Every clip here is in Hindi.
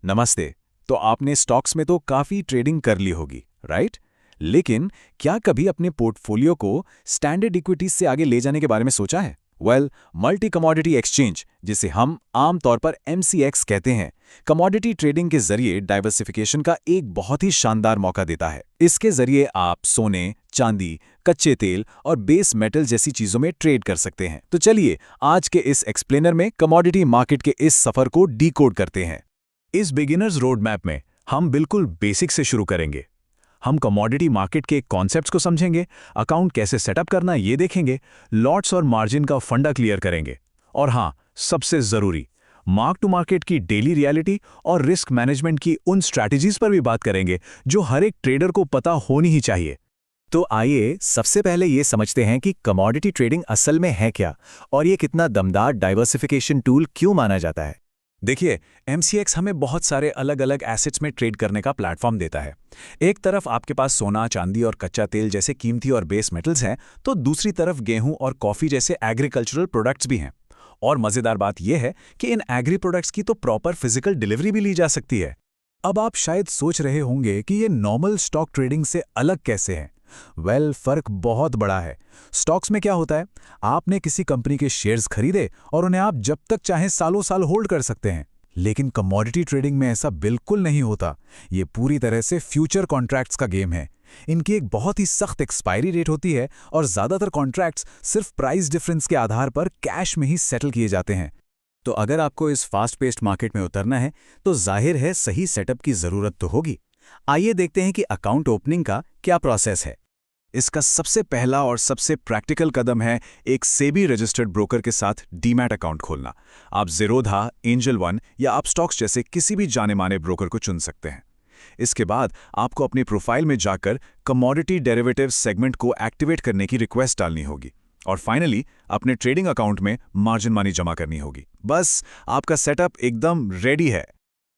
नमस्ते। तो आपने स्टॉक्स में तो काफ़ी ट्रेडिंग कर ली होगी, राइट? लेकिन क्या कभी अपने पोर्टफोलियो को स्टैंडर्ड इक्विटीज से आगे ले जाने के बारे में सोचा है? मल्टी कमोडिटी एक्सचेंज, जिसे हम आम तौर पर MCX कहते हैं, कमोडिटी ट्रेडिंग के जरिए डाइवर्सिफिकेशन का एक बहुत ही शानदार मौका देता है। इसके जरिए आप सोने, चांदी, कच्चे तेल और बेस मेटल जैसी चीजों में ट्रेड कर सकते हैं। तो चलिए आज के इस एक्सप्लेनर में कमोडिटी मार्केट के इस सफर को डीकोड करते हैं। इस बिगिनर्स रोड मैप में हम बिल्कुल बेसिक से शुरू करेंगे। हम कमोडिटी मार्केट के कॉन्सेप्ट्स को समझेंगे, अकाउंट कैसे सेटअप करना ये देखेंगे, लॉट्स और मार्जिन का फंडा क्लियर करेंगे, और हाँ, सबसे जरूरी, मार्क टू मार्केट की डेली रियलिटी और रिस्क मैनेजमेंट की उन स्ट्रैटेजीज पर भी बात करेंगे जो हर एक ट्रेडर को पता होनी ही चाहिए। तो आइए सबसे पहले ये समझते हैं कि कमोडिटी ट्रेडिंग असल में है क्या और ये कितना दमदार डाइवर्सिफिकेशन टूल क्यों माना जाता है। देखिए, MCX हमें बहुत सारे अलग अलग एसेट्स में ट्रेड करने का प्लेटफॉर्म देता है। एक तरफ आपके पास सोना, चांदी और कच्चा तेल जैसे कीमती और बेस मेटल्स हैं, तो दूसरी तरफ गेहूं और कॉफी जैसे एग्रीकल्चरल प्रोडक्ट्स भी हैं। और मजेदार बात यह है कि इन एग्री प्रोडक्ट्स की तो प्रॉपर फिजिकल डिलीवरी भी ली जा सकती है। अब आप शायद सोच रहे होंगे कि ये नॉर्मल स्टॉक ट्रेडिंग से अलग कैसे है। फर्क बहुत बड़ा है। स्टॉक्स में क्या होता है, आपने किसी कंपनी के शेयर्स खरीदे और उन्हें आप जब तक चाहें सालों साल होल्ड कर सकते हैं। लेकिन कमोडिटी ट्रेडिंग में ऐसा बिल्कुल नहीं होता। ये पूरी तरह से फ्यूचर कॉन्ट्रैक्ट्स का गेम है। इनकी एक बहुत ही सख्त एक्सपायरी डेट होती है और ज्यादातर कॉन्ट्रैक्ट्स सिर्फ प्राइस डिफरेंस के आधार पर कैश में ही सेटल किए जाते हैं। तो अगर आपको इस फास्ट पेस्ड मार्केट में उतरना है तो जाहिर है सही सेटअप की जरूरत तो होगी। आइए देखते हैं कि अकाउंट ओपनिंग का क्या प्रोसेस है। इसका सबसे पहला और सबसे प्रैक्टिकल कदम है एक सेबी रजिस्टर्ड ब्रोकर के साथ डीमैट अकाउंट खोलना। आप ज़ीरोधा, एंजल वन या अपस्टॉक्स जैसे किसी भी जाने माने ब्रोकर को चुन सकते हैं। इसके बाद आपको अपनी प्रोफाइल में जाकर कमोडिटी डेरिवेटिव सेगमेंट को एक्टिवेट करने की रिक्वेस्ट डालनी होगी और फाइनली अपने ट्रेडिंग अकाउंट में मार्जिन मनी जमा करनी होगी। बस आपका सेटअप एकदम रेडी है।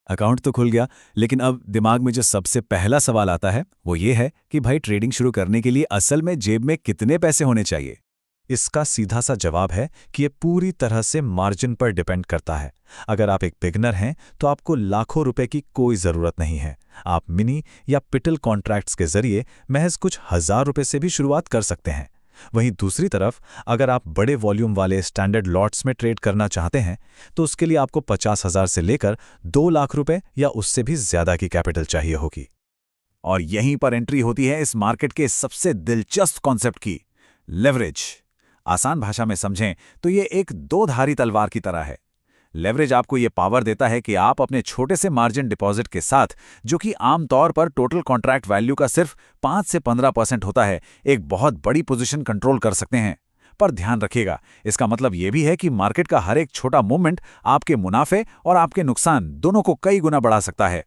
अकाउंट तो खुल गया, लेकिन अब दिमाग में जो सबसे पहला सवाल आता है वो ये है कि भाई ट्रेडिंग शुरू करने के लिए असल में जेब में कितने पैसे होने चाहिए। इसका सीधा सा जवाब है कि ये पूरी तरह से मार्जिन पर डिपेंड करता है। अगर आप एक बिगनर हैं तो आपको लाखों रुपए की कोई ज़रूरत नहीं है। आप मिनी या पिटल कॉन्ट्रैक्ट्स के जरिए महज कुछ हजार रुपए से भी शुरुआत कर सकते हैं। वहीं दूसरी तरफ अगर आप बड़े वॉल्यूम वाले स्टैंडर्ड लॉट्स में ट्रेड करना चाहते हैं तो उसके लिए आपको 50,000 से लेकर 2 लाख रुपए या उससे भी ज्यादा की कैपिटल चाहिए होगी। और यहीं पर एंट्री होती है इस मार्केट के सबसे दिलचस्प कॉन्सेप्ट की, लेवरेज। आसान भाषा में समझें तो ये एक दो-धारी तलवार की तरह है। लेवरेज आपको ये पावर देता है कि आप अपने छोटे से मार्जिन डिपॉजिट के साथ, जो कि आमतौर पर टोटल कॉन्ट्रैक्ट वैल्यू का सिर्फ 5 से 15% होता है, एक बहुत बड़ी पोजीशन कंट्रोल कर सकते हैं। पर ध्यान रखिएगा, इसका मतलब यह भी है कि मार्केट का हर एक छोटा मूवमेंट आपके मुनाफे और आपके नुकसान दोनों को कई गुना बढ़ा सकता है।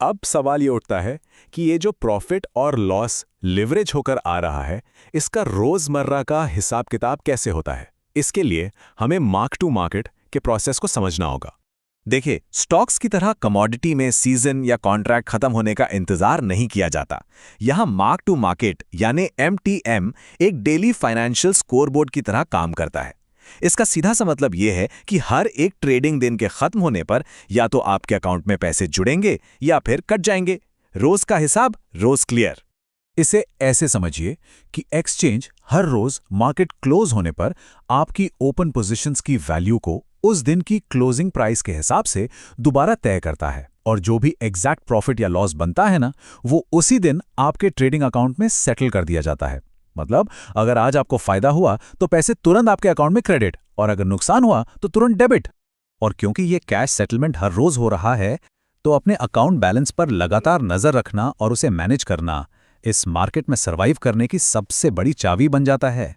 अब सवाल ये उठता है कि ये जो प्रॉफिट और लॉस लिवरेज होकर आ रहा है, इसका रोजमर्रा का हिसाब किताब कैसे होता है। इसके लिए हमें मार्क टू मार्केट के प्रोसेस को समझना होगा। देखिए, स्टॉक्स की तरह कमोडिटी में सीजन या कॉन्ट्रैक्ट खत्म होने का इंतजार नहीं किया जाता। यहां मार्क टू मार्केट यानी MTM एक डेली फाइनेंशियल स्कोरबोर्ड की तरह काम करता है। इसका सीधा सा मतलब यह है कि हर एक ट्रेडिंग दिन के खत्म होने पर या तो आपके अकाउंट में पैसे जुड़ेंगे या फिर कट जाएंगे। रोज का हिसाब, रोज क्लियर। इसे ऐसे समझिए कि एक्सचेंज हर रोज मार्केट क्लोज होने पर आपकी ओपन पोजीशंस की वैल्यू को उस दिन की क्लोजिंग प्राइस के हिसाब से दोबारा तय करता है, और जो भी एग्जैक्ट प्रॉफिट या लॉस बनता है ना, वो उसी दिन आपके ट्रेडिंग अकाउंट में सेटल कर दिया जाता है। मतलब अगर आज आपको फायदा हुआ तो पैसे तुरंत आपके अकाउंट में क्रेडिट, और अगर नुकसान हुआ तो तुरंत डेबिट। और क्योंकि ये कैश सेटलमेंट हर रोज हो रहा है, तो अपने अकाउंट बैलेंस पर लगातार नजर रखना और उसे मैनेज करना इस मार्केट में सर्वाइव करने की सबसे बड़ी चाबी बन जाता है।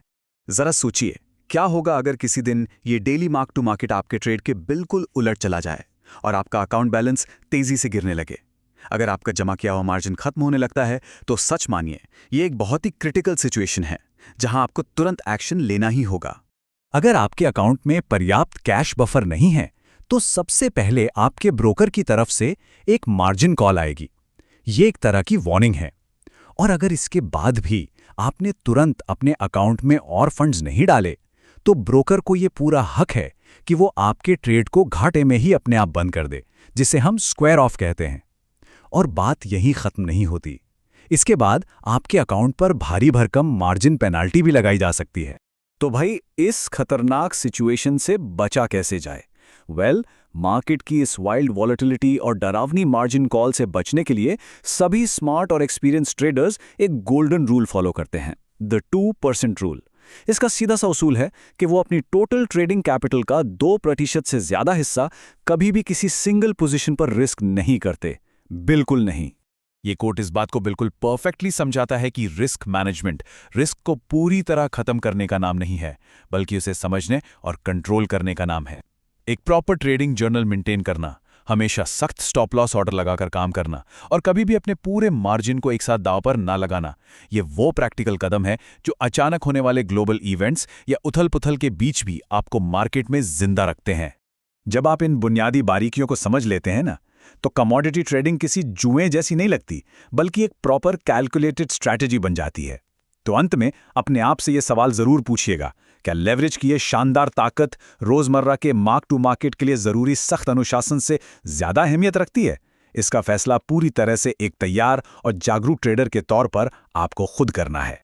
जरा सोचिए, क्या होगा अगर किसी दिन ये डेली मार्क टू मार्केट आपके ट्रेड के बिल्कुल उलट चला जाए और आपका अकाउंट बैलेंस तेजी से गिरने लगे। अगर आपका जमा किया हुआ मार्जिन खत्म होने लगता है तो सच मानिए, ये एक बहुत ही क्रिटिकल सिचुएशन है जहां आपको तुरंत एक्शन लेना ही होगा। अगर आपके अकाउंट में पर्याप्त कैश बफर नहीं है तो सबसे पहले आपके ब्रोकर की तरफ से एक मार्जिन कॉल आएगी। ये एक तरह की वार्निंग है। और अगर इसके बाद भी आपने तुरंत अपने अकाउंट में और फंड्स नहीं डाले तो ब्रोकर को ये पूरा हक है कि वो आपके ट्रेड को घाटे में ही अपने आप बंद कर दे, जिसे हम स्क्वायर ऑफ कहते हैं। और बात यहीं खत्म नहीं होती। इसके बाद आपके अकाउंट पर भारी भरकम मार्जिन पेनाल्टी भी लगाई जा सकती है। तो भाई, इस खतरनाक सिचुएशन से बचा कैसे जाए? मार्केट की इस वाइल्ड वॉलेटिलिटी और डरावनी मार्जिन कॉल से बचने के लिए सभी स्मार्ट और एक्सपीरियंस ट्रेडर्स एक गोल्डन रूल फॉलो करते हैं, द 2% रूल। इसका सीधा सा उसूल है कि वो अपनी टोटल ट्रेडिंग कैपिटल का 2% से ज्यादा हिस्सा कभी भी किसी सिंगल पोजीशन पर रिस्क नहीं करते, बिल्कुल नहीं। ये कोट इस बात को बिल्कुल परफेक्टली समझाता है कि रिस्क मैनेजमेंट रिस्क को पूरी तरह खत्म करने का नाम नहीं है, बल्कि उसे समझने और कंट्रोल करने का नाम है। एक प्रॉपर ट्रेडिंग जर्नल मेंटेन करना, हमेशा सख्त स्टॉप लॉस ऑर्डर लगाकर काम करना और कभी भी अपने पूरे मार्जिन को एक साथ दांव पर ना लगाना, ये वो प्रैक्टिकल कदम है जो अचानक होने वाले ग्लोबल इवेंट्स या उथल-पुथल के बीच भी आपको मार्केट में जिंदा रखते हैं। जब आप इन बुनियादी बारीकियों को समझ लेते हैं ना, तो कमोडिटी ट्रेडिंग किसी जुए जैसी नहीं लगती, बल्कि एक प्रॉपर कैलकुलेटेड स्ट्रैटेजी बन जाती है। तो अंत में अपने आप से ये सवाल जरूर पूछिएगा, क्या लेवरेज की ये शानदार ताकत रोजमर्रा के मार्क टू मार्केट के लिए जरूरी सख्त अनुशासन से ज्यादा अहमियत रखती है? इसका फैसला पूरी तरह से एक तैयार और जागरूक ट्रेडर के तौर पर आपको खुद करना है।